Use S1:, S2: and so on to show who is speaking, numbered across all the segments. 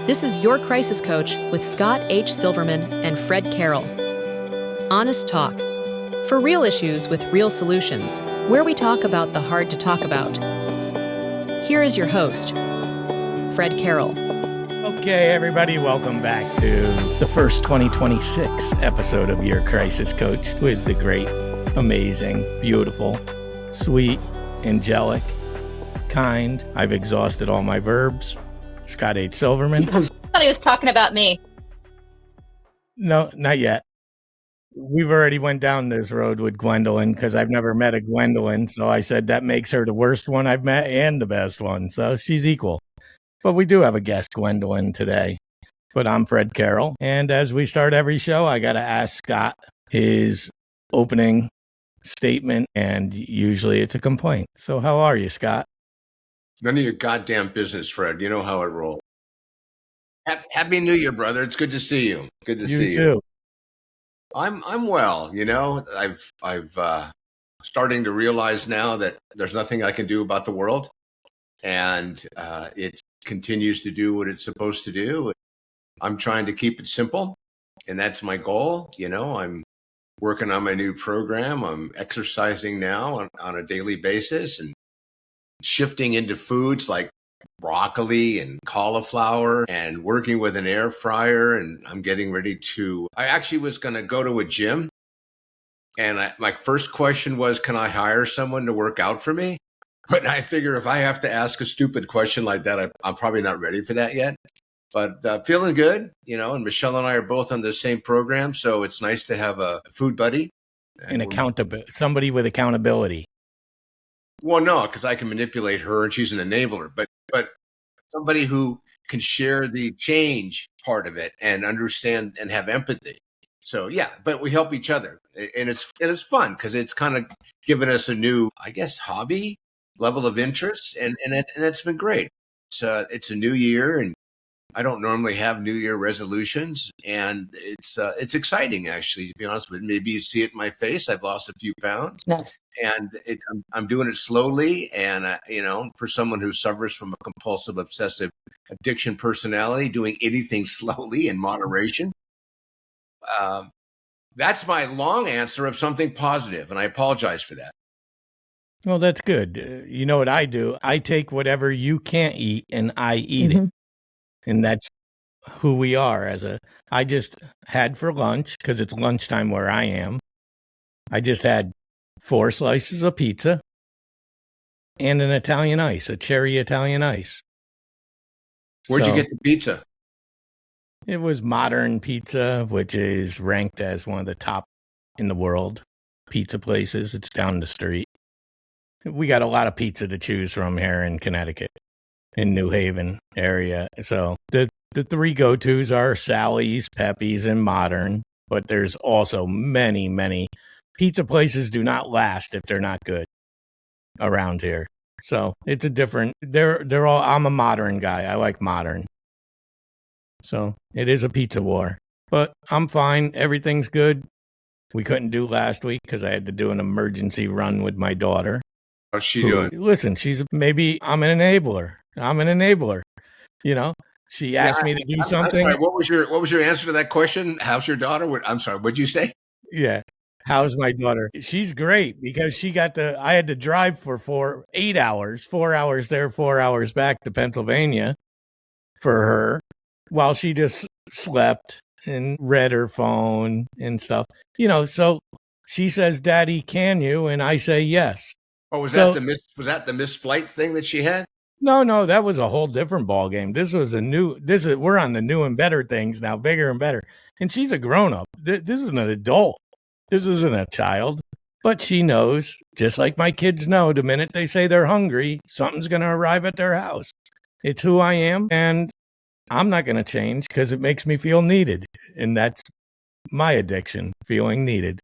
S1: This is Your Crisis Coach with Scott H. Silverman and Fred Carroll. Honest talk. For real issues with real solutions, where we talk about the hard to talk about. Here is your host, Fred Carroll.
S2: Okay, everybody, welcome back to the first 2026 episode of Your Crisis Coach with the great, amazing, beautiful, sweet, angelic, kind. I've exhausted all my verbs. Scott H. Silverman.
S3: I thought he was talking about me.
S2: No, not yet. We've already went down this road with Gwendolyn because I've never met a Gwendolyn. So I said that makes her the worst one I've met and the best one. So she's equal. But we do have a guest, Gwendolyn, today. But I'm Fred Carroll. And as we start every show, I got to ask Scott his opening statement. And usually it's a complaint. So how are you, Scott?
S4: None of your goddamn business, Fred. You know how it rolls. Happy New Year, brother. It's good to see you. Good to see you.
S2: You too.
S4: I'm well. You know, I've starting to realize now that there's nothing I can do about the world, and it continues to do what it's supposed to do. I'm trying to keep it simple, and that's my goal. You know, I'm working on my new program. I'm exercising now on a daily basis and shifting into foods like broccoli and cauliflower and working with an air fryer. And I'm getting ready to, I actually was going to go to a gym. And my first question was, can I hire someone to work out for me? But I figure if I have to ask a stupid question like that, I'm probably not ready for that yet. But feeling good, you know, and Michelle and I are both on the same program. So it's nice to have a food buddy.
S2: And somebody with accountability.
S4: Well, no, because I can manipulate her and she's an enabler, but somebody who can share the change part of it and understand and have empathy. So yeah, but we help each other, and it's fun because it's kind of given us a new, I guess, hobby level of interest, and it's been great. It's a new year, and I don't normally have New Year resolutions, and it's exciting actually, to be honest with you. Maybe you see it in my face. I've lost a few pounds.
S3: Yes.
S4: And I'm doing it slowly. And, you know, for someone who suffers from a compulsive, obsessive addiction personality, doing anything slowly in moderation. That's my long answer of something positive. And I apologize for that.
S2: Well, that's good. You know what I do? I take whatever you can't eat and I eat it. And that's who we are. I just had for lunch, because it's lunchtime where I am, I just had 4 slices of pizza and an Italian ice, a cherry Italian ice.
S4: Where'd you get the pizza?
S2: It was Modern Pizza, which is ranked as one of the top in the world pizza places. It's down the street. We got a lot of pizza to choose from here in Connecticut, in New Haven area. So the 3 go-tos are Sally's, Pepe's, and Modern. But there's also many, many pizza places do not last if they're not good around here. So it's a different, they're all, I'm a Modern guy. I like Modern. So it is a pizza war, but I'm fine. Everything's good. We couldn't do last week because I had to do an emergency run with my daughter.
S4: How's she doing?
S2: Listen, I'm an enabler. You know, she asked me to do something.
S4: I'm sorry, what was your answer to that question? How's your daughter? I'm sorry, what'd you say?
S2: Yeah. How's my daughter? She's great because I had to drive for 8 hours, 4 hours there, 4 hours back to Pennsylvania for her while she just slept and read her phone and stuff. You know, so she says, "Daddy, can you?" And I say, "Yes."
S4: Oh, was that the missed flight thing that she had?
S2: No, that was a whole different ball game. We're on the new and better things now, bigger and better. And she's a grown up. This is an adult. This isn't a child. But she knows, just like my kids know, the minute they say they're hungry, something's going to arrive at their house. It's who I am, and I'm not going to change because it makes me feel needed. And that's my addiction, feeling needed.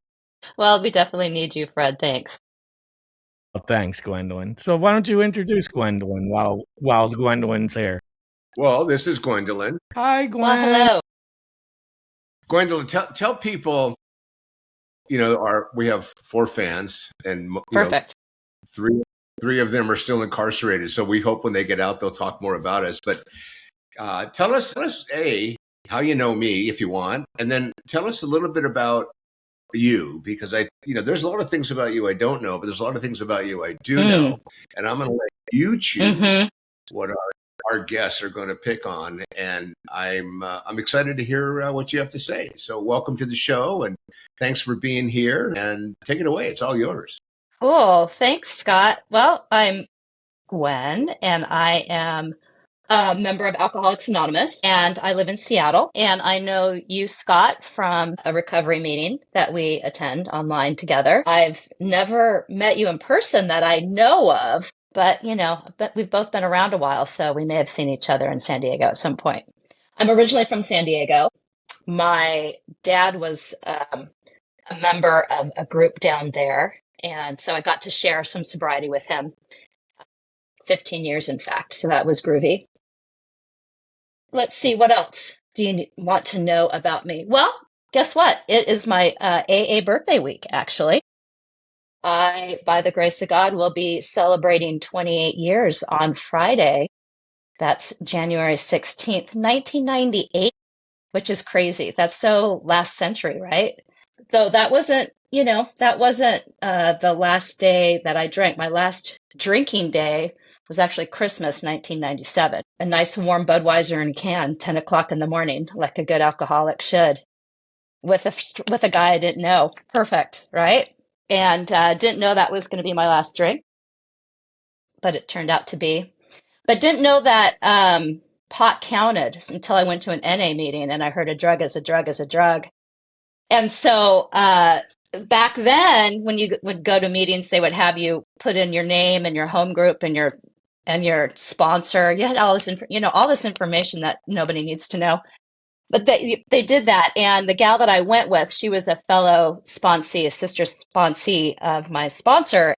S3: Well, we definitely need you, Fred. Thanks.
S2: Well, thanks, Gwendolyn. So why don't you introduce Gwendolyn while Gwendolyn's here?
S4: Well, this is Gwendolyn.
S2: Hi, Gwen.
S3: Well, hello.
S4: Gwendolyn, tell people, you know, we have 4 fans, and
S3: Perfect.
S4: 3 of them are still incarcerated. So we hope when they get out, they'll talk more about us. But Tell us how you know me, if you want, and then tell us a little bit about you, because there's a lot of things about you I don't know, but there's a lot of things about you I do know, and I'm going to let you choose what our guests are going to pick on, and I'm excited to hear what you have to say. So welcome to the show, and thanks for being here. And take it away; it's all yours.
S3: Cool. Thanks, Scott. Well, I'm Gwen, and I am a member of Alcoholics Anonymous, and I live in Seattle. And I know you, Scott, from a recovery meeting that we attend online together. I've never met you in person that I know of, but we've both been around a while, so we may have seen each other in San Diego at some point. I'm originally from San Diego. My dad was a member of a group down there, and so I got to share some sobriety with him. 15 years, in fact, so that was groovy. Let's see, what else do you want to know about me? Well, guess what? It is my AA birthday week, actually. I, by the grace of God, will be celebrating 28 years on Friday. That's January 16th, 1998, which is crazy. That's so last century, right? Though that wasn't the last day that I drank. My last drinking day was actually Christmas 1997. A nice warm Budweiser in a can, 10 o'clock in the morning, like a good alcoholic should, with a guy I didn't know. Perfect, right? And didn't know that was going to be my last drink, but it turned out to be. But didn't know that pot counted until I went to an NA meeting and I heard a drug is a drug is a drug. And so back then, when you would go to meetings, they would have you put in your name and your home group and your sponsor. You had all this, all this information that nobody needs to know. But they did that, and the gal that I went with, she was a fellow sponsee, a sister sponsee of my sponsor.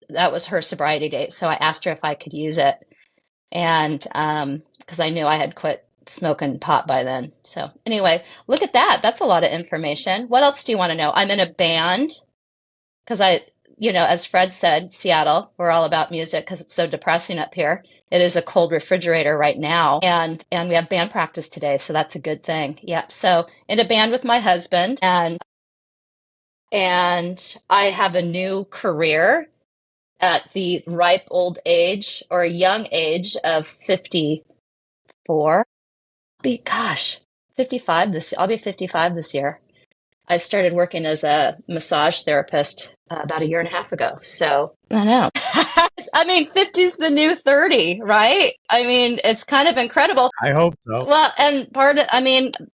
S3: That was her sobriety date, so I asked her if I could use it, and because I knew I had quit smoking pot by then. So anyway, look at that. That's a lot of information. What else do you want to know? I'm in a band because as Fred said, Seattle, we're all about music because it's so depressing up here. It is a cold refrigerator right now, and we have band practice today, so that's a good thing. Yeah, so in a band with my husband, and I have a new career at the ripe old age or young age of 54. 55 this. I'll be 55 this year. I started working as a massage therapist about a year and a half ago. So I know. I mean, 50's the new 30, right? I mean, it's kind of incredible.
S2: I hope so.
S3: Well, and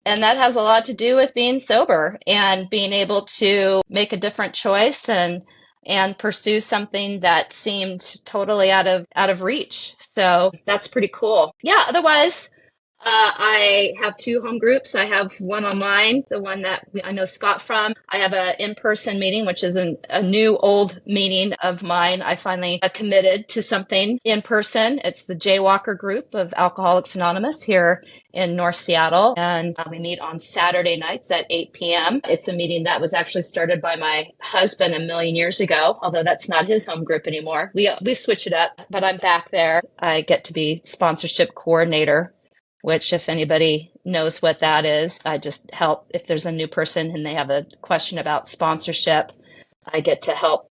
S3: and that has a lot to do with being sober and being able to make a different choice and pursue something that seemed totally out of reach. So that's pretty cool. Yeah, otherwise, I have two home groups. I have one online, the one that I know Scott from. I have an in-person meeting, which is a new old meeting of mine. I finally committed to something in person. It's the Jaywalker group of Alcoholics Anonymous here in North Seattle. And we meet on Saturday nights at 8 p.m. It's a meeting that was actually started by my husband a million years ago, although that's not his home group anymore. We switch it up, but I'm back there. I get to be sponsorship coordinator, which if anybody knows what that is, I just help if there's a new person and they have a question about sponsorship. I get to help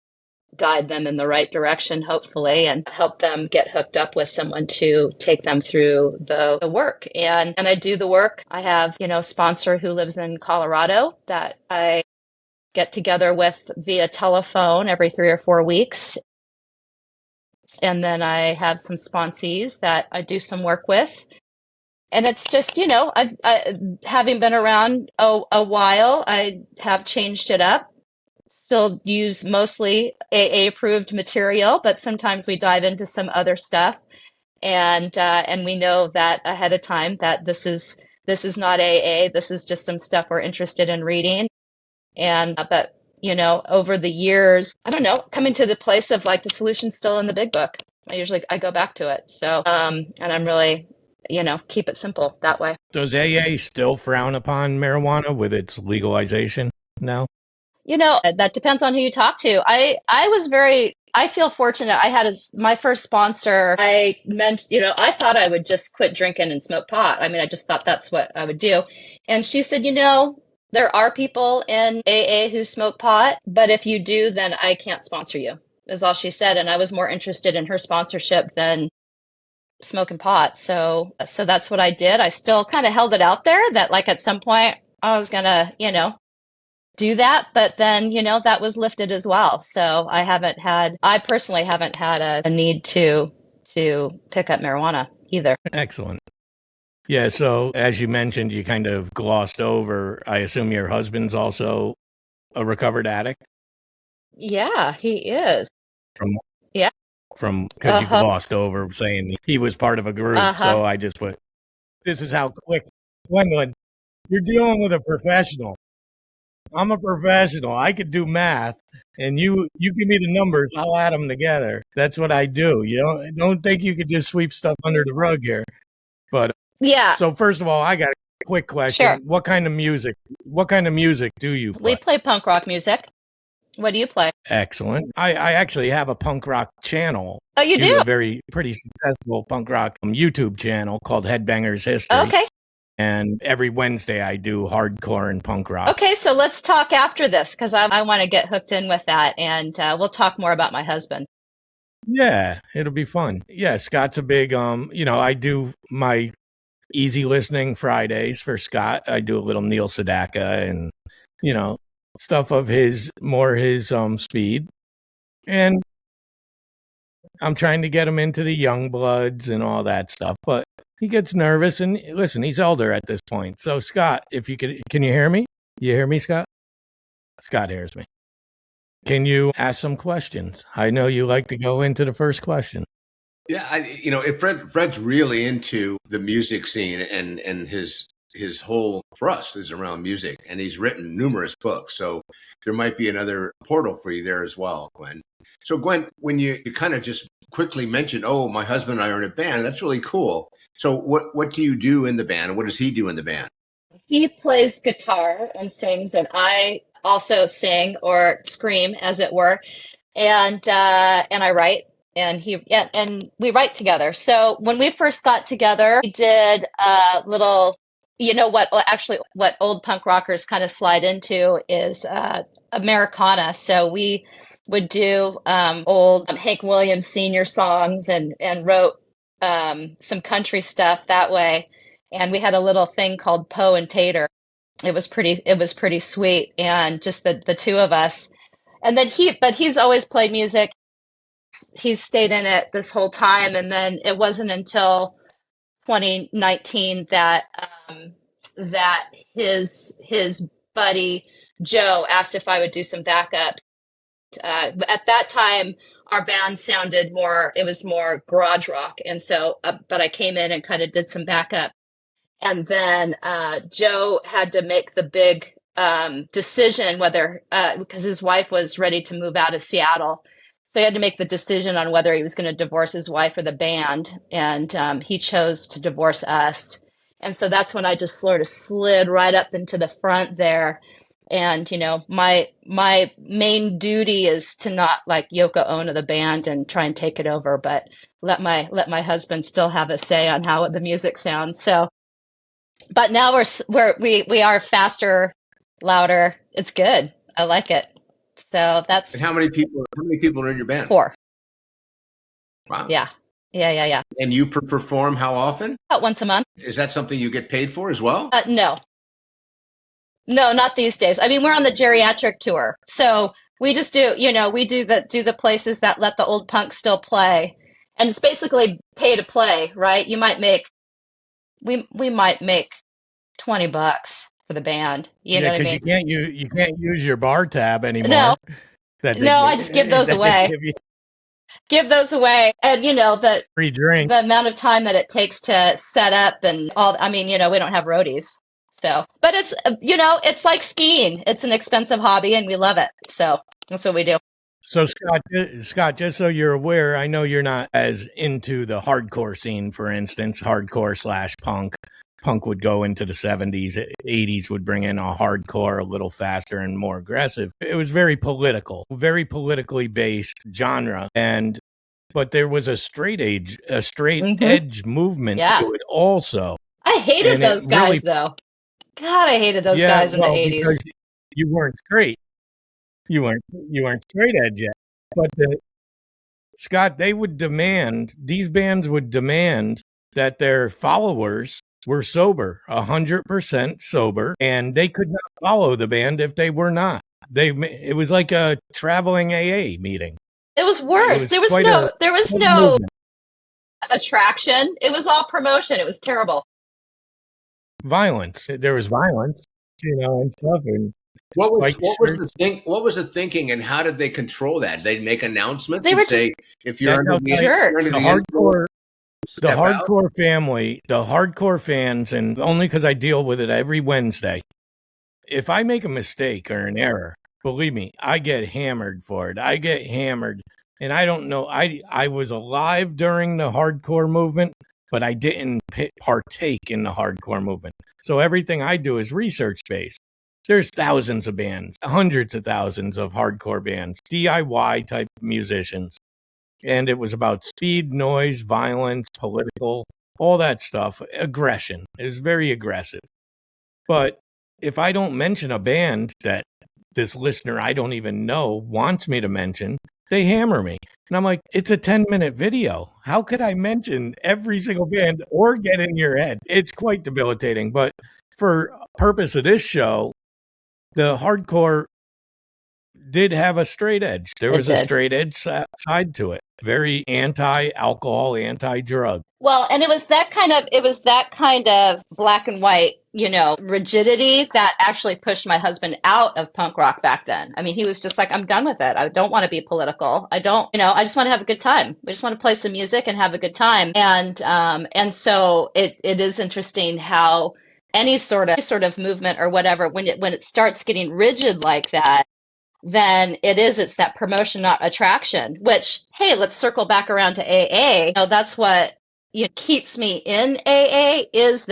S3: guide them in the right direction, hopefully, and help them get hooked up with someone to take them through the work. And I do the work. I have, a sponsor who lives in Colorado that I get together with via telephone every 3 or 4 weeks. And then I have some sponsees that I do some work with. And it's just, having been around a while, I have changed it up. Still use mostly AA approved material, but sometimes we dive into some other stuff. And we know that ahead of time that this is not AA. This is just some stuff we're interested in reading. But over the years, I don't know, coming to the place of like the solution's still in the big book. I go back to it. So, and I'm really, keep it simple that way.
S2: Does AA still frown upon marijuana with its legalization now?
S3: That depends on who you talk to. I was very I feel fortunate. I had my first sponsor. I meant, I thought I would just quit drinking and smoke pot. I mean, I just thought that's what I would do. And she said, there are people in AA who smoke pot, but if you do, then I can't sponsor you, is all she said. And I was more interested in her sponsorship than smoking pot. So that's what I did. I still kind of held it out there that like at some point I was gonna, do that, but then, that was lifted as well. So I personally haven't had a need to pick up marijuana either.
S2: Excellent. Yeah, so as you mentioned, you kind of glossed over, I assume your husband's also a recovered addict?
S3: Yeah, he is.
S2: From
S3: Yeah.
S2: because you glossed over saying he was part of a group, so I just went, this is how quick. Gwendolyn, you're dealing with a professional. I'm a professional. I could do math, and you give me the numbers, I'll add them together. That's what I do. You don't think you could just sweep stuff under the rug here. But
S3: yeah.
S2: So first of all, I got a quick question.
S3: Sure.
S2: What kind of music do you play?
S3: We play punk rock music. What do you play?
S2: Excellent. I actually have a punk rock channel.
S3: Oh, you do?
S2: A pretty successful punk rock YouTube channel called Headbangers History.
S3: Okay.
S2: And every Wednesday I do hardcore and punk rock.
S3: Okay, so let's talk after this because I want to get hooked in with that, and we'll talk more about my husband.
S2: Yeah, it'll be fun. Yeah, Scott's a big, I do my easy listening Fridays for Scott. I do a little Neil Sedaka and, stuff of his speed. And I'm trying to get him into the young bloods and all that stuff, but he gets nervous, and listen, he's elder at this point. So Scott, if you can you hear me? You hear me, Scott? Scott hears me. Can you ask some questions? I know you like to go into the first question.
S4: Yeah, if Fred's really into the music scene, and his whole thrust is around music, and he's written numerous books. So there might be another portal for you there as well, Gwen. So Gwen, when you kind of just quickly mentioned, oh, my husband and I are in a band, that's really cool. So what do you do in the band? What does he do in the band?
S3: He plays guitar and sings, and I also sing or scream, as it were. And I write, and we write together. So when we first got together, we did a little, what old punk rockers kind of slide into is Americana. So we would do old Hank Williams Sr. songs and wrote some country stuff that way. And we had a little thing called Poe and Tater. It was pretty sweet, and just the two of us. And then he's always played music. He's stayed in it this whole time. And then it wasn't until 2019 that his buddy Joe asked if I would do some backups. At that time, our band sounded it was more garage rock. And so, but I came in and kind of did some backup. And then Joe had to make the big decision whether, because his wife was ready to move out of Seattle. So he had to make the decision on whether he was going to divorce his wife or the band. And he chose to divorce us. And so that's when I just sort of slid right up into the front there. And, my main duty is to not like Yoko Ono the band and try and take it over, but let my husband still have a say on how the music sounds. So, but now we are faster, louder. It's good. I like it. So that's.
S4: And how many people are in your band?
S3: 4.
S4: Wow.
S3: Yeah.
S4: And you perform how often?
S3: About once a month.
S4: Is that something you get paid for as well?
S3: No, not these days. I mean, we're on the geriatric tour, so we just do. We do the places that let the old punks still play, and it's basically pay to play, right? We might make $20 for the band. You know what I mean?
S2: You can't use your bar tab anymore.
S3: No, I just give those away. Give those away, and the
S2: free drink.
S3: The amount of time that it takes to set up and all. I mean, we don't have roadies. So, but it's, it's like skiing. It's an expensive hobby and we love it. So that's what we do.
S2: So Scott, just so you're aware, I know you're not as into the hardcore scene, for instance, hardcore /punk punk would go into the 70s, 80s would bring in a hardcore, a little faster and more aggressive. It was very political, very politically based genre. But there was a straight edge movement
S3: Yeah.
S2: to it also.
S3: I hated
S2: And it
S3: those guys,
S2: really,
S3: though. God, I hated those guys in the 80s.
S2: because you weren't straight. You weren't straight edge yet. But Scott, these bands would demand that their followers were sober, 100% sober, and they could not follow the band if they were not. It was like a traveling AA meeting.
S3: It was worse. There was no
S2: movement.
S3: attraction. It was all promotion. It was terrible.
S2: Violence. There was violence, and stuff. And
S4: what was the thinking, and how did they control that? They'd make announcements
S3: They
S4: and
S3: were
S4: say, if you're under the
S2: hardcore fans, and only because I deal with it every Wednesday, if I make a mistake or an error, believe me, I get hammered for it. I get hammered. And I don't know, I was alive during the hardcore movement, but I didn't partake in the hardcore movement. So everything I do is research-based. There's thousands of bands, hundreds of thousands of hardcore bands, DIY type musicians. And it was about speed, noise, violence, political, all that stuff, aggression. It was very aggressive. But if I don't mention a band that this listener I don't even know wants me to mention, they hammer me. And I'm like, it's a 10-minute video. How could I mention every single band or get in your head? It's quite debilitating. But for purpose of this show, the hardcore did have a straight edge. There was a straight edge side to it. Very anti-alcohol, anti-drug.
S3: Well, and it was that kind of black and white, rigidity that actually pushed my husband out of punk rock back then. I mean, he was just like, I'm done with it. I don't want to be political. I just want to have a good time. We just want to play some music and have a good time. And so it is interesting how any sort of movement or whatever, when it starts getting rigid like that, then it's that promotion, not attraction, which, hey, let's circle back around to AA. That's what keeps me in AA, is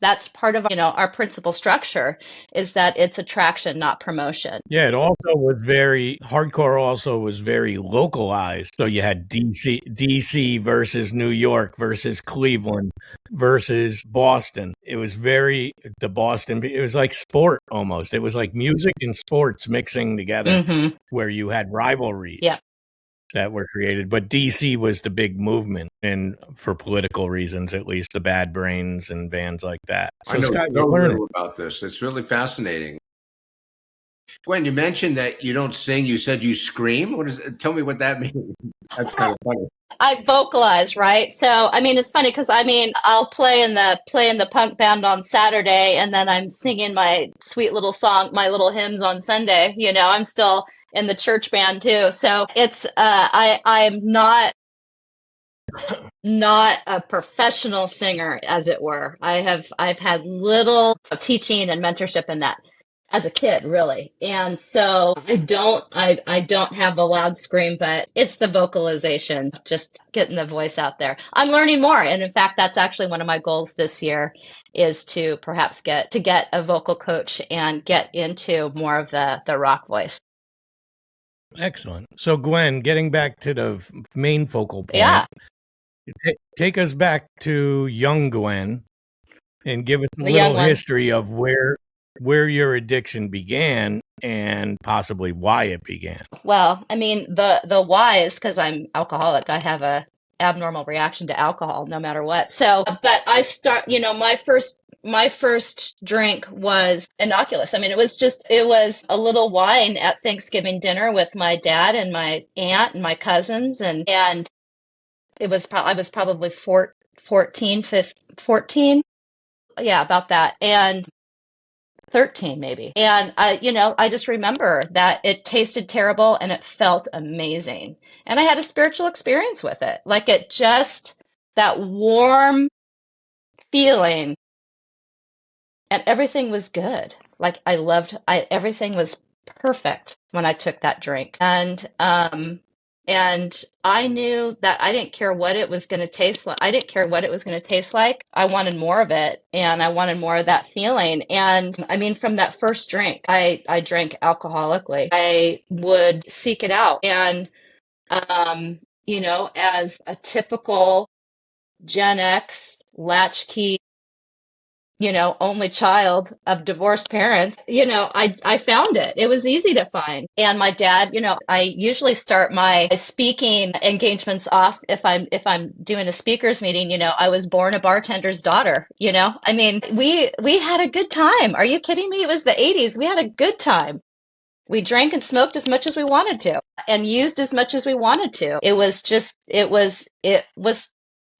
S3: that's part of our principal structure, is that it's attraction, not promotion.
S2: Yeah, hardcore also was very localized. So you had DC versus New York versus Cleveland versus Boston. It was it was like sport almost. It was like music and sports mixing together, where you had rivalries.
S3: Yeah.
S2: That were created, but DC was the big movement, and for political reasons, at least, the Bad Brains and bands like that. So
S4: I know
S2: Scott,
S4: so little about this. It's really fascinating. Gwen, you mentioned that you don't sing. You said you scream. Tell me what that means. That's kind of funny.
S3: I vocalize, right? So, I mean, it's funny because I'll play in the punk band on Saturday, and then I'm singing my sweet little song, my little hymns on Sunday. I'm still in the church band too. So it's I'm not a professional singer, as it were. I've had little teaching and mentorship in that as a kid, really. And so I don't have the loud scream, but it's the vocalization, just getting the voice out there. I'm learning more. And in fact, that's actually one of my goals this year, is to perhaps get a vocal coach and get into more of the rock voice.
S2: Excellent. So, Gwen, getting back to the main focal point,
S3: yeah,
S2: take us back to young Gwen and give us a little history of where your addiction began and possibly why it began.
S3: Well, I mean, the why is because I'm alcoholic. I have a abnormal reaction to alcohol no matter what. So, but I my first drink was innocuous. I mean, it was a little wine at Thanksgiving dinner with my dad and my aunt and my cousins. And I was probably 14. Yeah, about that. And 13 maybe. And I just remember that it tasted terrible and it felt amazing. And I had a spiritual experience with it. Like that warm feeling, and everything was good. Like everything was perfect when I took that drink. And And I knew that I didn't care what it was going to taste like. I didn't care what it was going to taste like. I wanted more of it, and I wanted more of that feeling. And I mean, from that first drink, I drank alcoholically. I would seek it out. And, as a typical Gen X latchkey, only child of divorced parents, I found it. It was easy to find. And my dad, I usually start my speaking engagements off if I'm doing a speakers meeting, I was born a bartender's daughter, I mean, we had a good time. Are you kidding me? It was the 80s. We had a good time. We drank and smoked as much as we wanted to and used as much as we wanted to. It was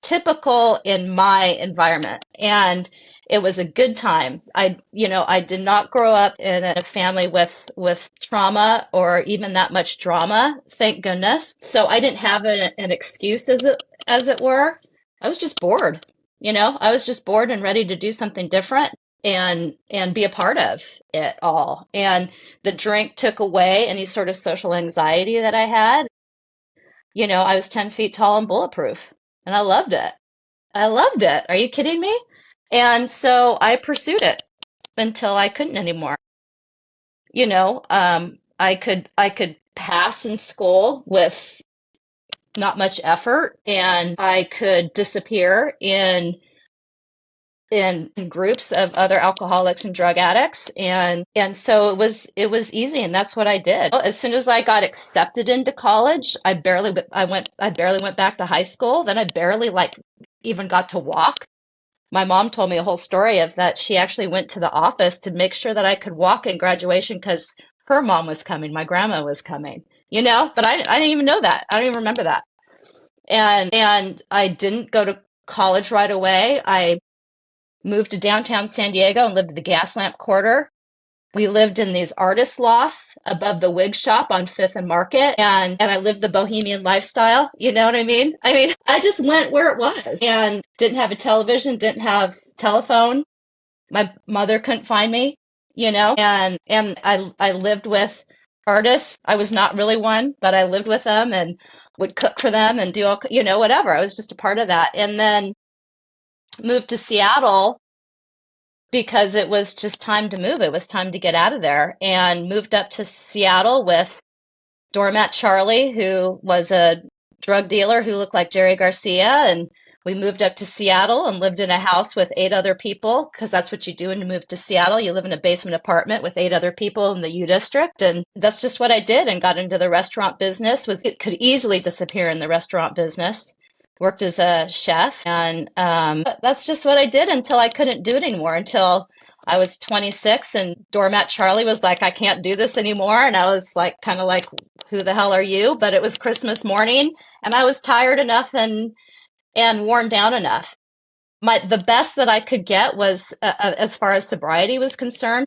S3: typical in my environment, and it was a good time. I did not grow up in a family with trauma or even that much drama, thank goodness. So I didn't have an excuse as it were. I was just bored. I was just bored and ready to do something different and be a part of it all. And the drink took away any sort of social anxiety that I had. I was 10 feet tall and bulletproof, and I loved it. I loved it. Are you kidding me? And so I pursued it until I couldn't anymore. I could pass in school with not much effort, and I could disappear in groups of other alcoholics and drug addicts, and so it was easy, and that's what I did. As soon as I got accepted into college, I barely went back to high school. Then I barely even got to walk. My mom told me a whole story of that. She actually went to the office to make sure that I could walk in graduation because her mom was coming, my grandma was coming, but I didn't even know that. I don't even remember that. And I didn't go to college right away. I moved to downtown San Diego and lived in the Gaslamp Quarter. We lived in these artist lofts above the wig shop on Fifth and Market, and I lived the bohemian lifestyle. You know what I mean? I just went where it was and didn't have a television, didn't have telephone. My mother couldn't find me, and I lived with artists. I was not really one, but I lived with them and would cook for them and do all, whatever. I was just a part of that. And then moved to Seattle because it was just time to move. It was time to get out of there, and moved up to Seattle with doormat Charlie, who was a drug dealer who looked like Jerry Garcia. And we moved up to Seattle and lived in a house with 8 other people, because that's what you do when you move to Seattle. You live in a basement apartment with 8 other people in the U District. And that's just what I did, and got into the restaurant business. It could easily disappear in the restaurant business. Worked as a chef, and that's just what I did until I couldn't do it anymore, until I was 26 and doormat Charlie was like, I can't do this anymore. And I was like, kind of like, who the hell are you? But it was Christmas morning, and I was tired enough and worn down enough. The best that I could get was, as far as sobriety was concerned,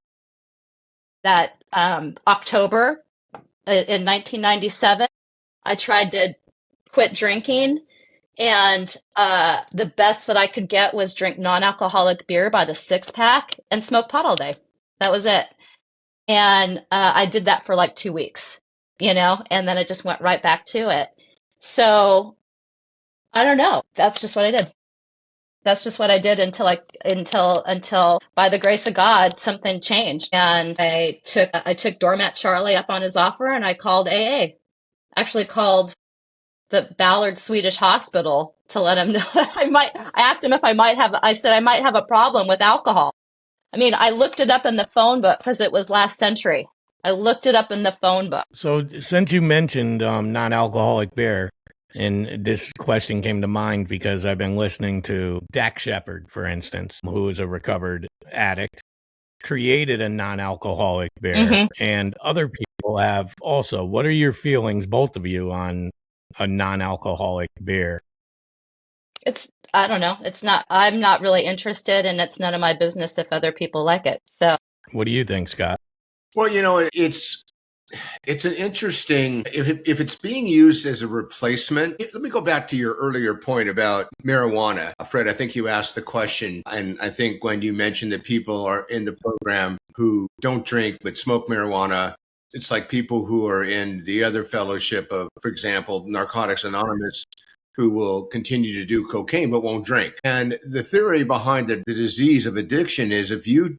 S3: that October in 1997, I tried to quit drinking. And the best that I could get was drink non-alcoholic beer by the 6-pack and smoke pot all day. That was it. And I did that for like 2 weeks, and then I just went right back to it. So I don't know. That's just what I did. That's just what I did until by the grace of God, something changed. And I took doormat Charlie up on his offer, and I called AA. Actually called the Ballard Swedish Hospital to let him know that I asked him if I said I might have a problem with alcohol. I looked it up in the phone book because it was last century. I looked it up in the phone book.
S2: So since you mentioned non-alcoholic beer, and this question came to mind because I've been listening to Dak Shepard, for instance, who is a recovered addict, created a non-alcoholic beer, and other people have also. What are your feelings, both of you, on a non-alcoholic beer?
S3: I don't know. I'm not really interested, and it's none of my business if other people like it. So
S2: what do you think, Scott?
S4: Well, it's an interesting, if it's being used as a replacement. Let me go back to your earlier point about marijuana. Fred, I think you asked the question, and I think, Gwen, you mentioned that people are in the program who don't drink but smoke marijuana it's like people who are in the other fellowship of, for example, Narcotics Anonymous, who will continue to do cocaine but won't drink. And the theory behind the disease of addiction is if you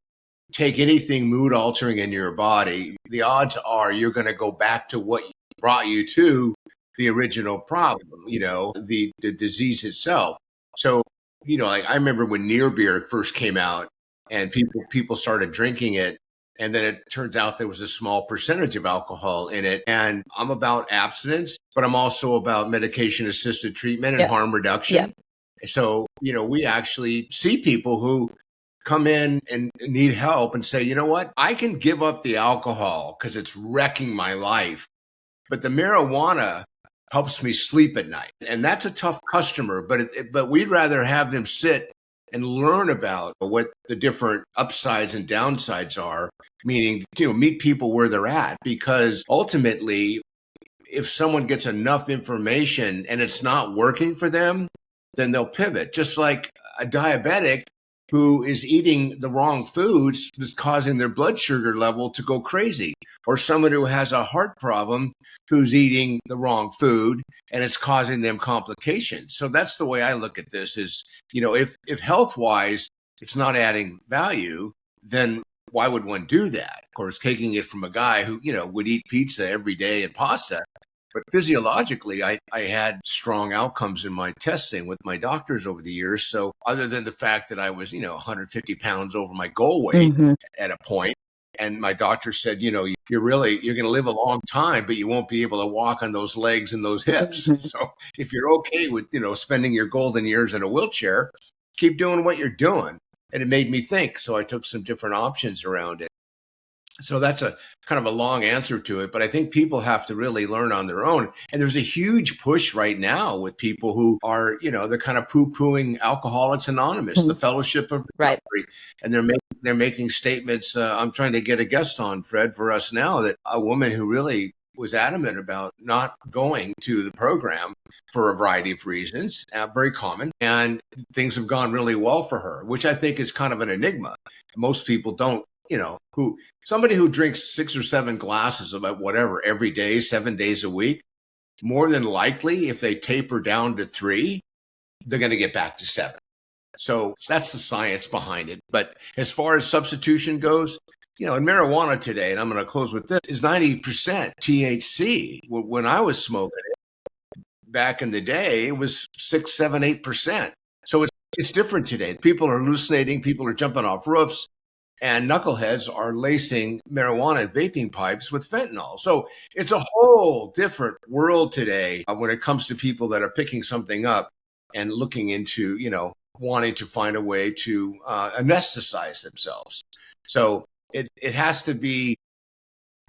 S4: take anything mood altering in your body, the odds are you're going to go back to what brought you to the original problem, the disease itself. So, like I remember when near beer first came out and people started drinking it. And then it turns out there was a small percentage of alcohol in it. And I'm about abstinence, but I'm also about medication assisted treatment and harm reduction. So, we actually see people who come in and need help and say, you know what, I can give up the alcohol because it's wrecking my life, but the marijuana helps me sleep at night. And that's a tough customer, but we'd rather have them sit and learn about what the different upsides and downsides are, meaning, meet people where they're at, because ultimately, if someone gets enough information and it's not working for them, then they'll pivot. Just like a diabetic who is eating the wrong foods is causing their blood sugar level to go crazy, or someone who has a heart problem who's eating the wrong food and it's causing them complications. So that's the way I look at this is, if health-wise it's not adding value, then why would one do that? Of course, taking it from a guy who, would eat pizza every day and pasta, but physiologically, I had strong outcomes in my testing with my doctors over the years. So other than the fact that I was, 150 pounds over my goal weight at a point, and my doctor said, you're going to live a long time, but you won't be able to walk on those legs and those hips. So if you're okay with, spending your golden years in a wheelchair, keep doing what you're doing. And it made me think. So I took some different options around it. So that's a kind of a long answer to it, but I think people have to really learn on their own. And there's a huge push right now with people who are, they're kind of poo-pooing Alcoholics Anonymous, the Fellowship of Recovery, and they're making statements. I'm trying to get a guest on, Fred, for us now, that a woman who really was adamant about not going to the program for a variety of reasons, very common, and things have gone really well for her, which I think is kind of an enigma. Most people don't. Somebody who drinks 6 or 7 glasses of whatever every day, 7 days a week, more than likely, if they taper down to 3, they're going to get back to 7. So that's the science behind it. But as far as substitution goes, in marijuana today, and I'm going to close with this, is 90% THC. When I was smoking it back in the day, it was 6, 7, 8%. So it's different today. People are hallucinating. People are jumping off roofs. And knuckleheads are lacing marijuana and vaping pipes with fentanyl. So it's a whole different world today when it comes to people that are picking something up and looking into, wanting to find a way to anesthetize themselves. So it has to be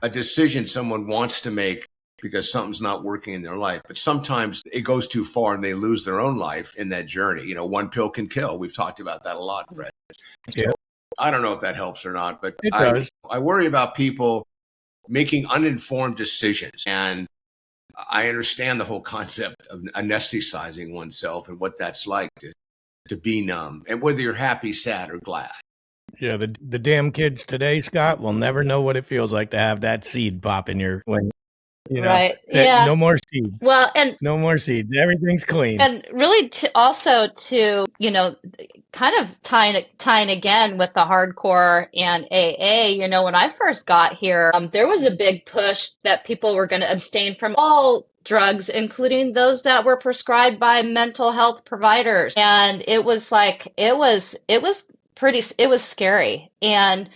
S4: a decision someone wants to make because something's not working in their life. But sometimes it goes too far and they lose their own life in that journey. One pill can kill. We've talked about that a lot, Fred. So, yeah. I don't know if that helps or not, but I worry about people making uninformed decisions. And I understand the whole concept of anesthetizing oneself and what that's like to be numb, and whether you're happy, sad, or glad.
S2: Yeah, the damn kids today, Scott, will never know what it feels like to have that seed pop in your when.
S3: Right. Yeah.
S2: No more seeds.
S3: Well, and
S2: no more seeds. Everything's clean.
S3: And really also to, kind of tying again with the hardcore and AA, when I first got here, there was a big push that people were going to abstain from all drugs, including those that were prescribed by mental health providers. And it was scary. And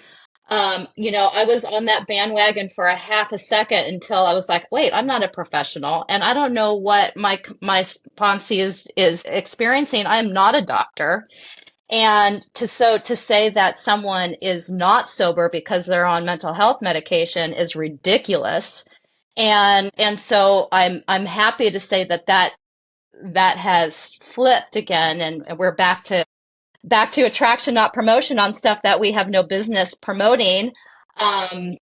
S3: I was on that bandwagon for a half a second until I was like, wait, I'm not a professional and I don't know what my sponsee is experiencing. I'm not a doctor. And to say that someone is not sober because they're on mental health medication is ridiculous. And so I'm happy to say that has flipped again, and we're back to attraction, not promotion, on stuff that we have no business promoting. I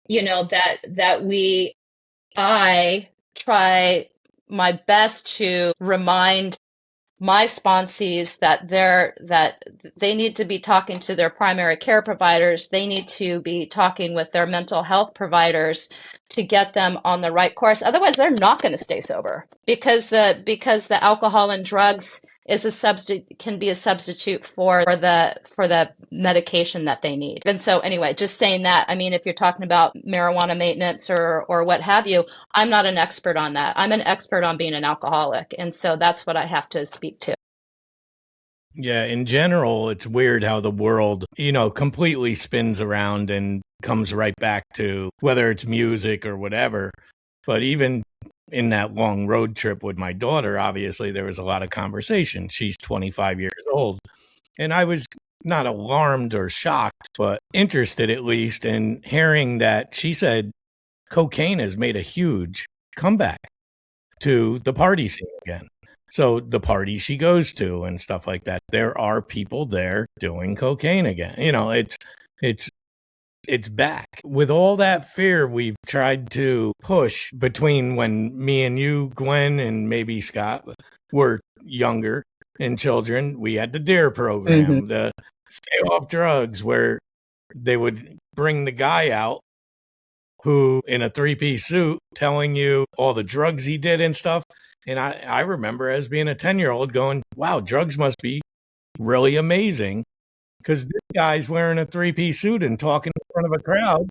S3: try my best to remind my sponsees that they need to be talking to their primary care providers. They need to be talking with their mental health providers to get them on the right course. Otherwise, they're not going to stay sober because the alcohol and drugs is a substitute can be a substitute for the medication that they need. And so anyway, just saying that, I mean, if you're talking about marijuana maintenance or what have you, I'm not an expert on that. I'm an expert on being an alcoholic. And so that's what I have to speak to.
S2: Yeah, in general, it's weird how the world, completely spins around and comes right back to whether it's music or whatever. But even in that long road trip with my daughter, obviously there was a lot of conversation. She's 25 years old. And I was not alarmed or shocked, but interested at least in hearing that she said cocaine has made a huge comeback to the party scene again. So the party she goes to and stuff like that, there are people there doing cocaine again. It's back. With all that fear we've tried to push between when me and you, Gwen, and maybe Scott were younger and children, we had the DARE program, the Stay Off Drugs, where they would bring the guy out who in a 3-piece suit telling you all the drugs he did and stuff. And I remember as being a 10-year-old going, wow, drugs must be really amazing. Because this guy's wearing a 3-piece suit and talking in front of a crowd,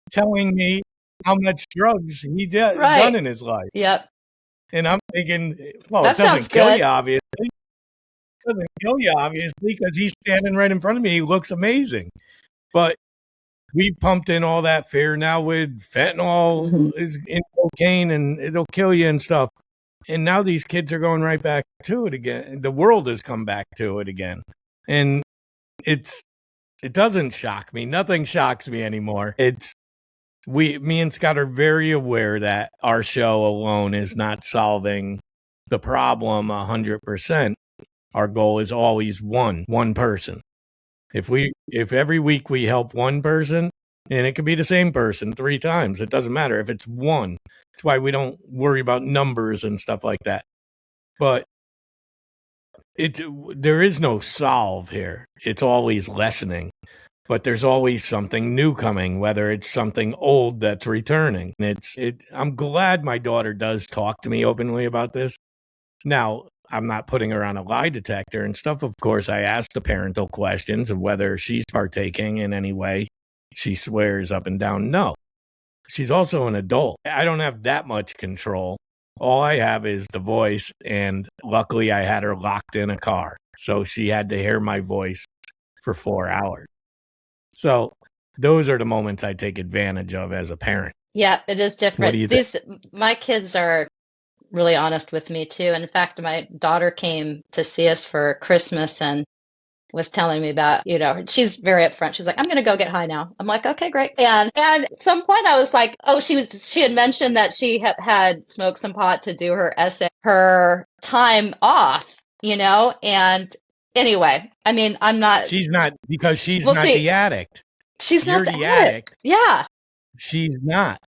S2: telling me how much drugs he done in his life.
S3: Yep.
S2: And I'm thinking, well,
S3: that
S2: it doesn't kill
S3: good.
S2: you, obviously. It doesn't kill you, obviously, because he's standing right in front of me. He looks amazing. But we pumped in all that fear now with fentanyl is in cocaine and it'll kill you and stuff. And now these kids are going right back to it again. The world has come back to it again. And it doesn't shock me. Nothing shocks me anymore. Me and Scott are very aware that our show alone is not solving the problem 100%. Our goal is always one person. If every week we help one person, and it could be the same person 3 times, it doesn't matter if it's one. That's why we don't worry about numbers and stuff like that. But there is no solve here. It's always lessening, but there's always something new coming, whether it's something old that's returning. I'm glad my daughter does talk to me openly about this. Now, I'm not putting her on a lie detector and stuff. Of course, I ask the parental questions of whether she's partaking in any way. She swears up and down no. She's also an adult. I don't have that much control. All I have is the voice, and luckily I had her locked in a car, so she had to hear my voice for 4 hours. So those are the moments I take advantage of as a parent.
S3: Yeah, it is different.
S2: What do you think?
S3: My kids are really honest with me too. In fact, my daughter came to see us for Christmas and was telling me about, she's very upfront. She's like, I'm going to go get high now. I'm like, okay, great. And at some point I was like, oh, she had mentioned that she had smoked some pot to do her essay, her time off, and anyway, I mean, I'm not.
S2: She's not, because she's not the addict.
S3: She's
S2: You're
S3: not
S2: the addict.
S3: Yeah.
S2: She's not.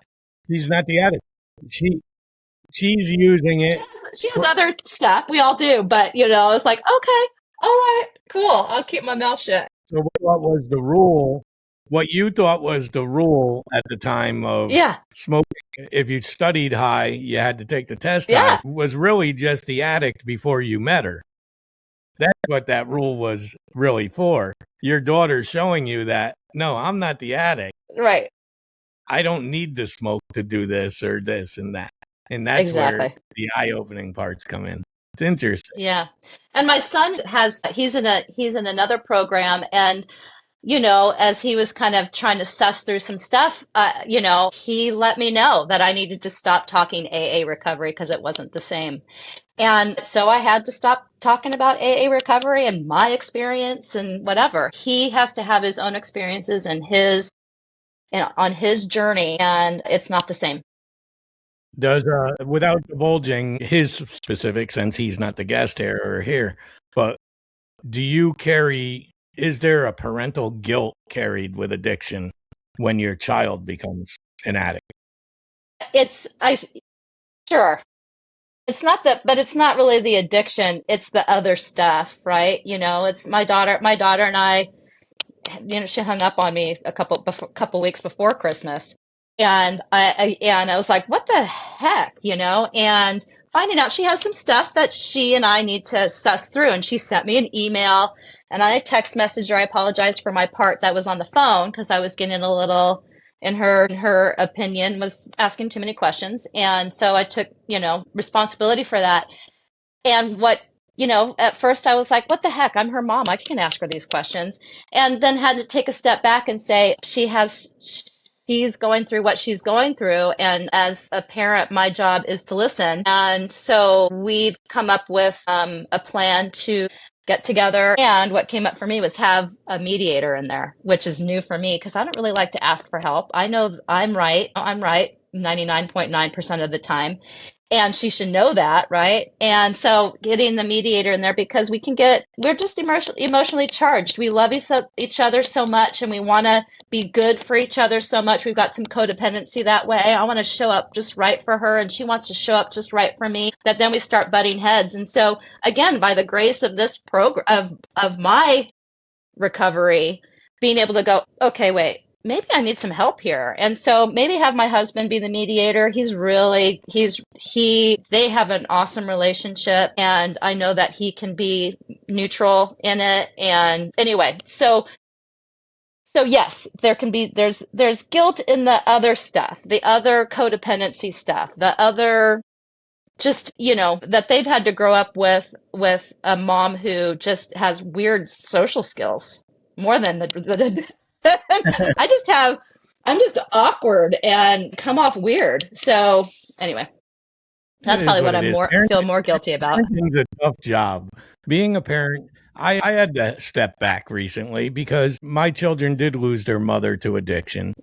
S2: She's not the addict. She's using it.
S3: She has other stuff. We all do. But, it's like, okay, all right, cool. I'll keep my mouth shut.
S2: So what was the rule? What you thought was the rule at the time of smoking, if you studied high, you had to take the test high, was really just the addict before you met her. That's what that rule was really for. Your daughter's showing you that, no, I'm not the addict.
S3: Right.
S2: I don't need to smoke to do this or this and that. And that's where the eye-opening parts come in. It's interesting.
S3: Yeah. And my son he's in another program, and as he was kind of trying to suss through some stuff, he let me know that I needed to stop talking AA recovery because it wasn't the same. And so I had to stop talking about AA recovery and my experience and whatever. He has to have his own experiences and on his journey, and it's not the same.
S2: Does, without divulging his specific, since he's not the guest here, but is there a parental guilt carried with addiction when your child becomes an addict?
S3: Sure. It's not that, but it's not really the addiction. It's the other stuff, right? It's my daughter and I, she hung up on me a couple weeks before Christmas, and I was like, what the heck, and finding out she has some stuff that she and I need to suss through, and she sent me an email, and I text messaged her. I apologized for my part that was on the phone because I was getting a little, in her opinion, was asking too many questions, and so I took, responsibility for that. And at first I was like, what the heck? I'm her mom. I can't ask her these questions. And then had to take a step back and say, she's going through what she's going through. And as a parent, my job is to listen. And so we've come up with a plan to get together. And what came up for me was have a mediator in there, which is new for me because I don't really like to ask for help. I know I'm right. I'm right 99.9% of the time. And she should know that, right? And so getting the mediator in there because we're just emotionally charged. We love each other so much and we want to be good for each other so much. We've got some codependency that way. I want to show up just right for her and she wants to show up just right for me. That then we start butting heads. And so again, by the grace of this program, of my recovery, being able to go, okay, wait, maybe I need some help here. And so maybe have my husband be the mediator. They have an awesome relationship and I know that he can be neutral in it. And anyway, so yes, there's guilt in the other stuff, the other codependency stuff, the other just, that they've had to grow up with a mom who just has weird social skills more than I'm just awkward and come off weird. So anyway, that's probably what feel more guilty about.
S2: Parenting's a tough job. Being a parent, I had to step back recently because my children did lose their mother to addiction.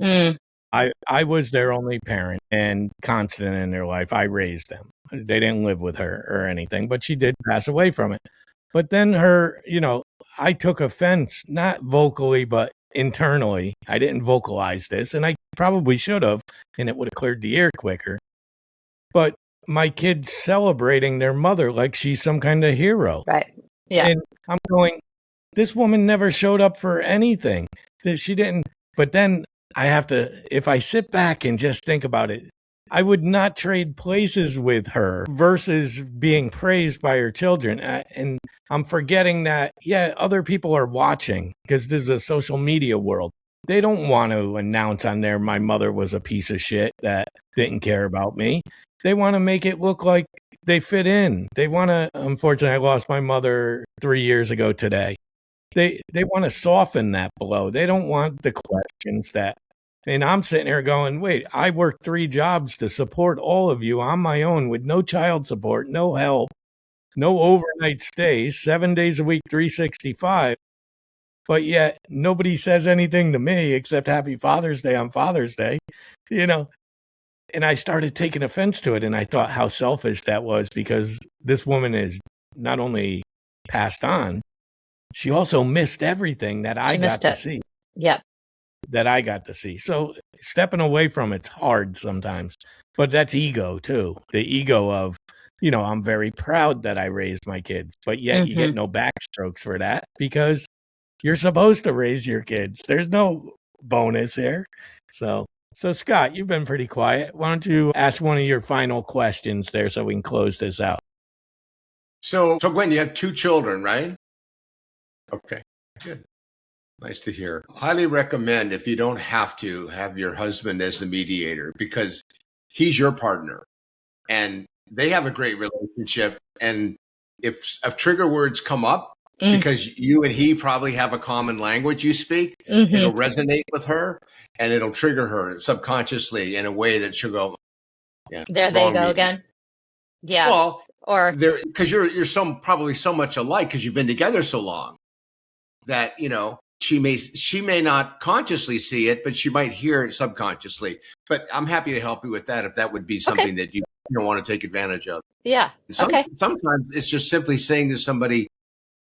S2: I was their only parent and constant in their life. I raised them. They didn't live with her or anything, but she did pass away from it. But then I took offense, not vocally, but internally. I didn't vocalize this, and I probably should have, and it would have cleared the air quicker. But my kids celebrating their mother like she's some kind of hero.
S3: Right. Yeah.
S2: And I'm going, this woman never showed up for anything. She didn't. But then I have to, if I sit back and just think about it, I would not trade places with her versus being praised by her children. And I'm forgetting that, other people are watching because this is a social media world. They don't want to announce on there, my mother was a piece of shit that didn't care about me. They want to make it look like they fit in. They want to, unfortunately, I lost my mother 3 years ago today. They want to soften that blow. They don't want the questions that. And I'm sitting here going, wait, I worked 3 jobs to support all of you on my own with no child support, no help, no overnight stays, 7 days a week, 365. But yet nobody says anything to me except Happy Father's Day on Father's Day, And I started taking offense to it. And I thought how selfish that was because this woman is not only passed on, she also missed everything that I got to see.
S3: Yep.
S2: That I got to see. So stepping away from it's hard sometimes, but that's ego too. The ego of, I'm very proud that I raised my kids, but yet you get no backstrokes for that because you're supposed to raise your kids. There's no bonus here. So Scott, you've been pretty quiet. Why don't you ask one of your final questions there so we can close this out?
S4: So Gwen, you have 2 children, right? Okay, good. Nice to hear. Highly recommend, if you don't have to, have your husband as the mediator because he's your partner and they have a great relationship. And if trigger words come up, because you and he probably have a common language you speak, it'll resonate with her and it'll trigger her subconsciously in a way that she'll go, yeah.
S3: There they go again. Yeah.
S4: Well,
S3: or
S4: because you're probably so much alike because you've been together so long that, she may not consciously see it, but she might hear it subconsciously. But I'm happy to help you with that if that would be something that you don't want to take advantage of.
S3: Yeah.
S4: Sometimes it's just simply saying to somebody,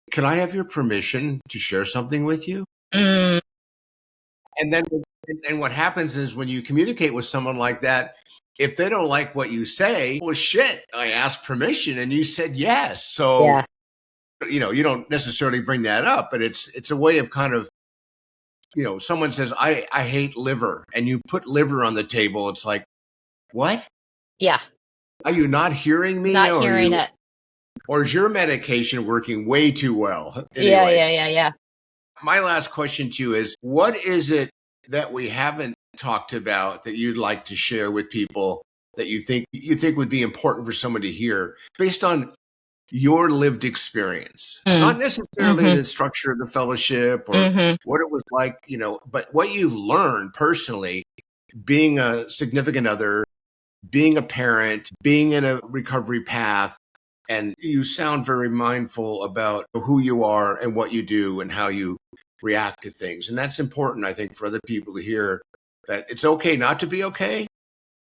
S4: can I have your permission to share something with you? And then what happens is when you communicate with someone like that, if they don't like what you say, well, shit, I asked permission and you said yes. So,
S3: Yeah.
S4: you know, you don't necessarily bring that up, but it's a way of kind of, you know, someone says, I hate liver, and you put liver on the table. It's like, what?
S3: Yeah.
S4: Are you not hearing me?
S3: Not hearing it.
S4: Or is your medication working way too well?
S3: Yeah,
S4: Anyway,
S3: yeah.
S4: my last question to you is, what is it that we haven't talked about that you'd like to share with people that you think would be important for someone to hear based on your lived experience? Not necessarily the structure of the fellowship or what it was like, you know, but what you've learned personally, being a significant other, being a parent, being in a recovery path. And you sound very mindful about who you are and what you do and how you react to things. And that's important, I think, for other people to hear, that it's okay not to be okay,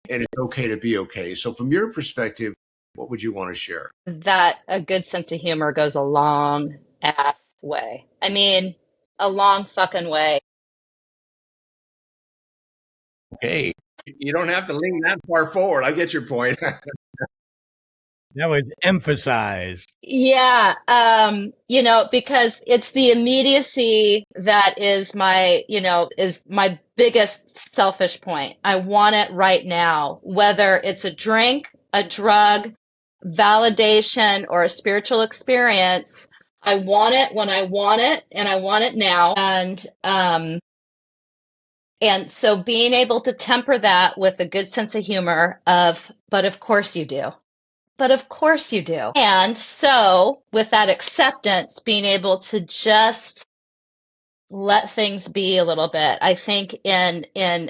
S4: and it's okay to be okay. So from your perspective, what would you want to share?
S3: That a good sense of humor goes a long ass way. I mean, a long fucking way.
S4: Okay. You don't have to lean that far forward. I get your point.
S2: That was emphasized.
S3: Yeah, you know, because it's the immediacy that is my, you know, is my biggest selfish point. I want it right now, whether it's a drink, a drug, validation, or a spiritual experience. I want it when I want it, and I want it now. And so being able to temper that with a good sense of humor of, but of course you do. But of course you do. And so with that acceptance, being able to just let things be a little bit. I think in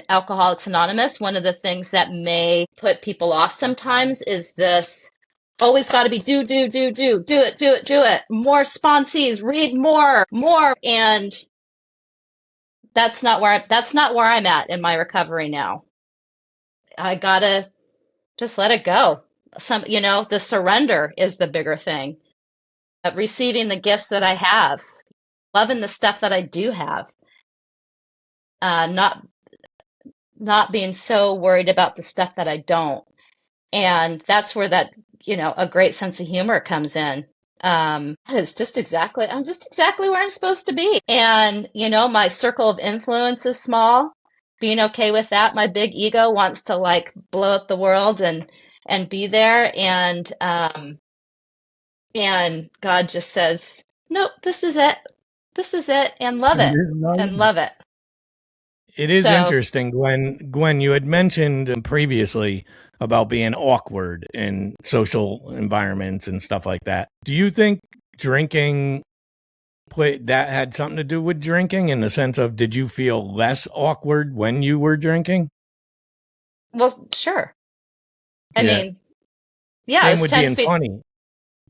S3: Alcoholics Anonymous, one of the things that may put people off sometimes is this always got to be do it. More sponsees, read more. And that's not where I'm at in my recovery now. I gotta just let it go. You know, the surrender is the bigger thing. Receiving the gifts that I have, loving the stuff that I do have, not being so worried about the stuff that I don't. And that's where that, you know, a great sense of humor comes in. I'm just exactly where I'm supposed to be. And, you know, my circle of influence is small. Being okay with that. My big ego wants to like blow up the world and be there. And God just says, nope, this is it. And love it. And love it.
S2: It is interesting, Gwen, you had mentioned previously about being awkward in social environments and stuff like that. Do you think drinking that had something to do with drinking, in the sense of, did you feel less awkward when you were drinking?
S3: Well, sure. I mean, yeah.
S2: Same with being funny.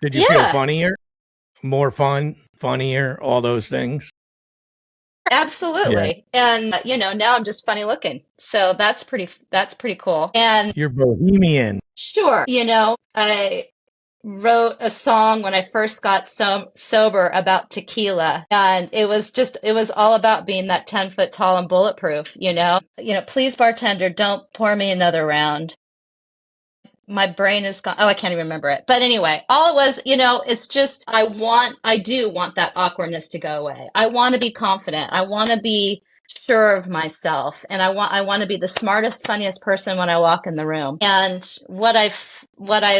S2: Did you feel funnier, more fun, funnier, all those things?
S3: Absolutely. Yeah. And, you know, now I'm just funny looking. So that's pretty cool. And
S2: you're bohemian.
S3: Sure. You know, I wrote a song when I first got sober about tequila. And it was all about being that 10-foot tall and bulletproof, you know, please bartender, don't pour me another round. My brain is gone. Oh, I can't even remember it. But anyway, all it was, you know, it's just, I do want that awkwardness to go away. I want to be confident. I want to be sure of myself. And I want to be the smartest, funniest person when I walk in the room. And what I've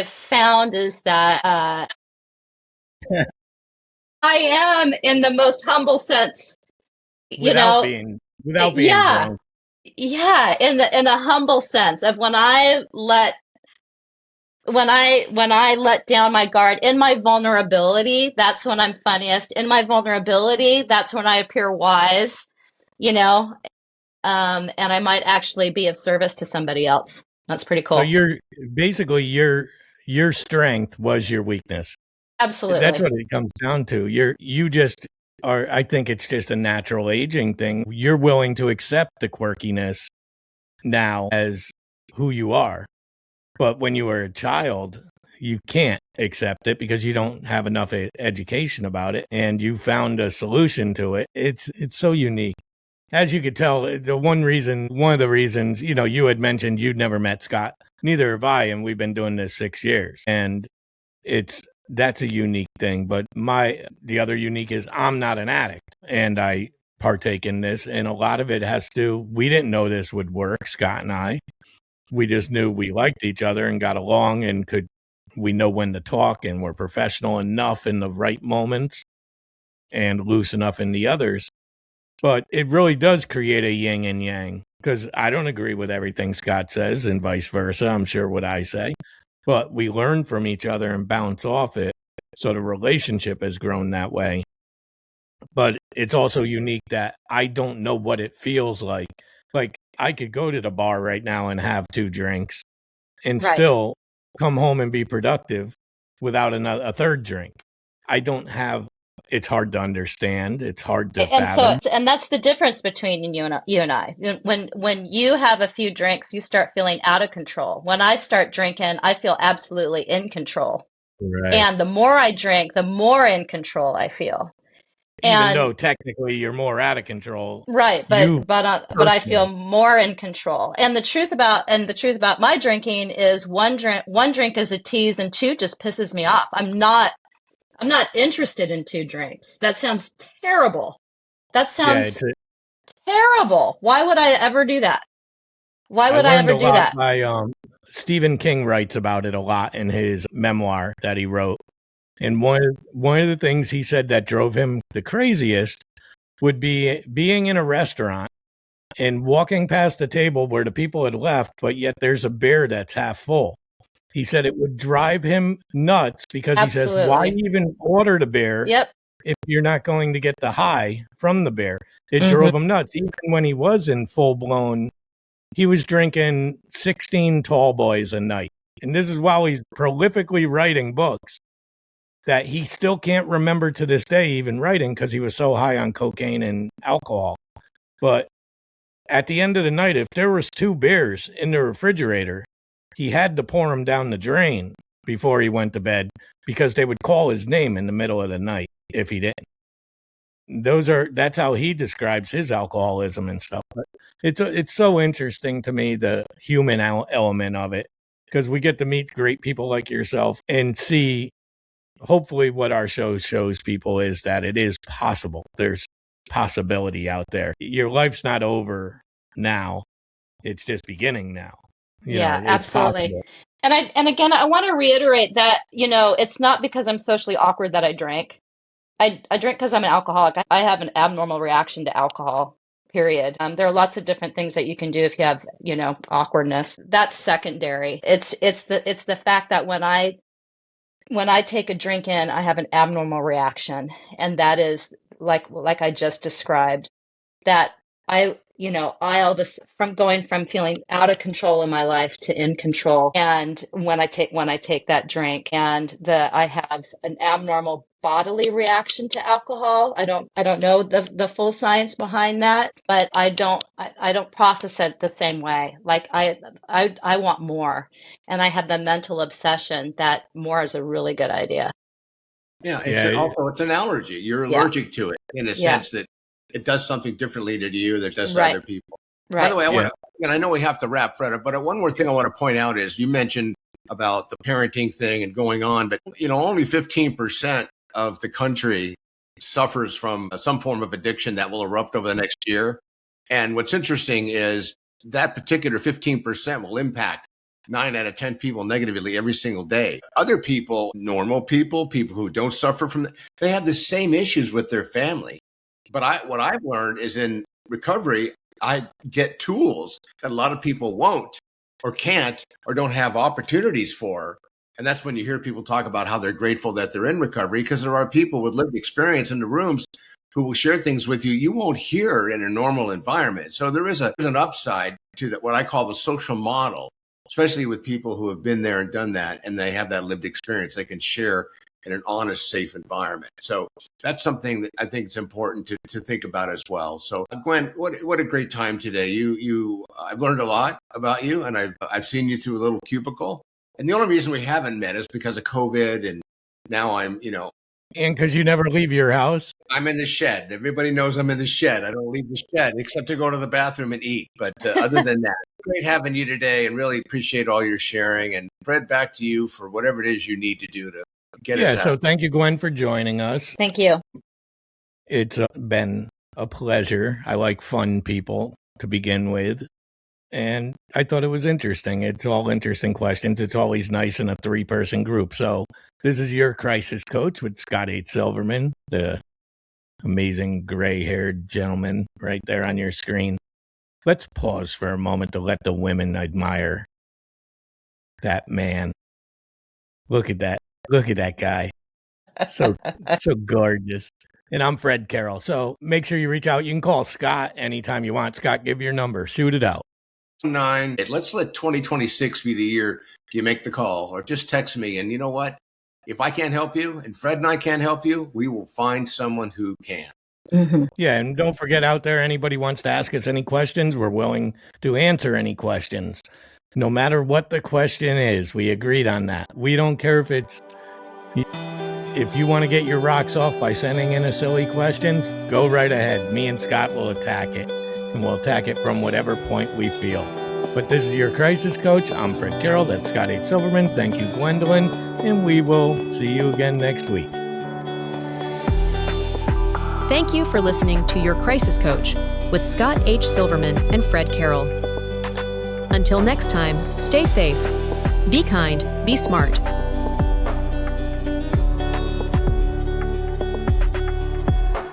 S3: found is that I am, in the most humble sense,
S2: without being drunk.
S3: Yeah. In a humble sense of when I let down my guard, in my vulnerability, that's when I'm funniest. In my vulnerability, that's when I appear wise, you know, and I might actually be of service to somebody else. That's pretty cool.
S2: So your strength was your weakness.
S3: Absolutely.
S2: That's what it comes down to. You just are, I think it's just a natural aging thing. You're willing to accept the quirkiness now as who you are. But when you were a child, you can't accept it because you don't have enough education about it, and you found a solution to it. It's so unique. As you could tell, one of the reasons, you know, you had mentioned you'd never met Scott Neither have I, and we've been doing this 6 years. And that's a unique thing. But the other unique is I'm not an addict, and I partake in this. And a lot of it we didn't know this would work, Scott and I. We just knew we liked each other and got along and we know when to talk, and we're professional enough in the right moments and loose enough in the others. But it really does create a yin and yang, because I don't agree with everything Scott says and vice versa. I'm sure what I say, but we learn from each other and bounce off it. So the relationship has grown that way. But it's also unique that I don't know what it feels like. Like, I could go to the bar right now and have 2 drinks and
S3: Right.
S2: still come home and be productive without a third drink. It's hard to understand. It's hard to fathom.
S3: And that's the difference between you and I. When you have a few drinks, you start feeling out of control. When I start drinking, I feel absolutely in control.
S2: Right.
S3: And the more I drink, the more in control I feel.
S2: Even though technically you're more out of control.
S3: Right, but I feel more in control. And the truth about my drinking is one drink is a tease, and 2 just pisses me off. I'm not interested in 2 drinks. That sounds terrible. That sounds terrible. Why would I ever do that? Why would I ever do that?
S2: Stephen King writes about it a lot in his memoir that he wrote. And one of the things he said that drove him the craziest would be being in a restaurant and walking past a table where the people had left, but yet there's a beer that's half full. He said it would drive him nuts because
S3: Absolutely.
S2: He says, why even order the beer
S3: if
S2: you're not going to get the high from the beer? It drove him nuts. Even when he was in full-blown, he was drinking 16 tall boys a night. And this is while he's prolifically writing books that he still can't remember to this day even writing, because he was so high on cocaine and alcohol. But at the end of the night, if there was 2 beers in the refrigerator, he had to pour them down the drain before he went to bed, because they would call his name in the middle of the night if he didn't. That's how he describes his alcoholism and stuff. But it's so interesting to me, the human element of it, because we get to meet great people like yourself and see. Hopefully what our show shows people is that it is possible. There's possibility out there. Your life's not over now. It's just beginning now.
S3: Absolutely. And again, I want to reiterate that, it's not because I'm socially awkward that I drink. I drink because I'm an alcoholic. I have an abnormal reaction to alcohol, period. There are lots of different things that you can do if you have, awkwardness. That's secondary. It's the fact that when I take a drink in, I have an abnormal reaction. And that is like I just described, that I all this from going from feeling out of control in my life to in control. And when I take that drink, and I have an abnormal bodily reaction to alcohol. I don't know the full science behind that, but I don't process it the same way. Like I want more, and I have the mental obsession that more is a really good idea.
S4: Yeah, it's an allergy. You're allergic to it in a sense that it does something differently to you that does to other people.
S3: Right.
S4: By the way, I know we have to wrap, Fred, but one more thing I want to point out is you mentioned about the parenting thing and going on, but only 15% of the country suffers from some form of addiction that will erupt over the next year. And what's interesting is that particular 15% will impact 9 out of 10 people negatively every single day. Other people, normal people who don't suffer from that, they have the same issues with their family. But what I've learned is in recovery, I get tools that a lot of people won't or can't or don't have opportunities for. And that's when you hear people talk about how they're grateful that they're in recovery, because there are people with lived experience in the rooms who will share things with you won't hear in a normal environment. So there's an upside to that, what I call the social model, especially with people who have been there and done that, and they have that lived experience they can share in an honest, safe environment. So that's something that I think is important to think about as well. So Gwen, what a great time today. I've learned a lot about you, and I've seen you through a little cubicle. And the only reason we haven't met is because of COVID. And now I'm,
S2: And because you never leave your house.
S4: I'm in the shed. Everybody knows I'm in the shed. I don't leave the shed except to go to the bathroom and eat. But other than that, great having you today and really appreciate all your sharing. And Fred, back to you for whatever it is you need to do to get us out.
S2: So thank you, Gwen, for joining us.
S3: Thank you.
S2: It's been a pleasure. I like fun people to begin with. And I thought it was interesting. It's all interesting questions. It's always nice in a 3-person group. So this is your crisis coach with Scott H. Silverman, the amazing gray-haired gentleman right there on your screen. Let's pause for a moment to let the women admire that man. Look at that. Look at that guy. So gorgeous. And I'm Fred Carroll. So make sure you reach out. You can call Scott anytime you want. Scott, give your number. Shoot it out.
S4: 9. Let's let 2026 be the year you make the call or just text me. And you know what? If I can't help you and Fred and I can't help you, we will find someone who can.
S3: Mm-hmm.
S2: Yeah, and don't forget out there, anybody wants to ask us any questions, we're willing to answer any questions. No matter what the question is, we agreed on that. We don't care if you want to get your rocks off by sending in a silly question, go right ahead. Me and Scott will attack it, and we'll attack it from whatever point we feel. But this is your crisis coach. I'm Fred Carroll. That's Scott H. Silverman. Thank you, Gwendolyn, and we will see you again next week.
S1: Thank you for listening to Your Crisis Coach with Scott H. Silverman and Fred Carroll. Until next time, stay safe, be kind, be smart,